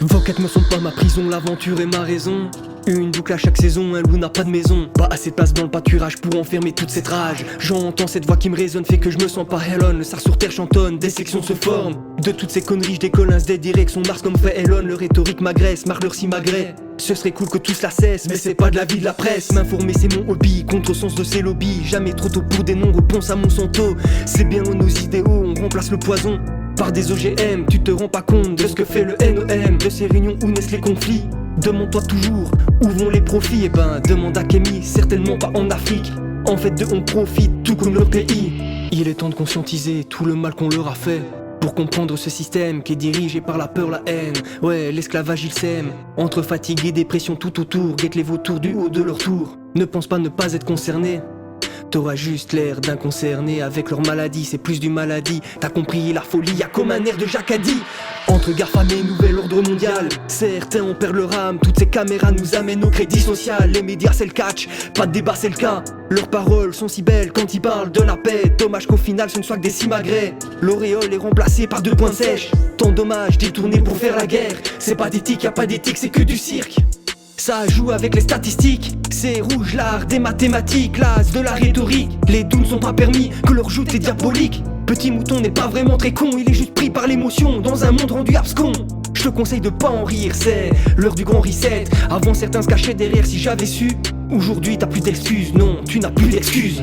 Vos quêtes ne sont pas ma prison, l'aventure est ma raison. Une boucle à chaque saison, un loup n'a pas de maison. Pas assez de place dans le pâturage pour enfermer toute cette rage. J'entends cette voix qui me résonne, fait que je me sens pas Elon. Le sar sur terre chantonne, des sections se forment. De toutes ces conneries, je décolle des directions Mars comme fait Elon. Le rhétorique m'agresse, marleur si m'agresse. Ce serait cool que tout cela cesse, mais c'est pas de la vie de la presse. M'informer c'est mon hobby, contresens de ces lobbies. Jamais trop tôt pour des non-réponses à Monsanto. C'est bien nos idéaux, on remplace le poison par des OGM, tu te rends pas compte de ce que fait le NOM. De ces réunions où naissent les conflits. Demande-toi toujours où vont les profits. Eh ben demande à Kémy, certainement pas en Afrique. En fait d'eux on profite tout comme leur pays. Il est temps de conscientiser tout le mal qu'on leur a fait, pour comprendre ce système qui est dirigé par la peur, la haine. Ouais, l'esclavage il sème. Entre fatigue et dépression tout autour, guette les vautours du haut de leur tour. Ne pense pas ne pas être concerné, t'auras juste l'air d'inconcerné avec leur maladie, c'est plus du maladie. T'as compris la folie, y'a comme un air de Jacadi. Entre guerre, famine et nouvel ordre mondial, certains on perd leur âme. Toutes ces caméras nous amènent au crédit social. Les médias c'est le catch, pas de débat c'est le cas. Leurs paroles sont si belles quand ils parlent de la paix. Dommage qu'au final ce ne soit que des simagrées. L'auréole est remplacée par deux points sèches. Tant dommage détournés pour faire la guerre. C'est pathétique, y'a pas d'éthique, c'est que du cirque. Ça joue avec les statistiques, c'est rouge l'art des mathématiques, l'as de la rhétorique. Les doux ne sont pas permis, que leur joute est diabolique. Petit mouton n'est pas vraiment très con, il est juste pris par l'émotion dans un monde rendu abscon. Je te conseille de pas en rire, c'est l'heure du grand reset. Avant certains se cachaient derrière si j'avais su. Aujourd'hui t'as plus d'excuses, non tu n'as plus d'excuses.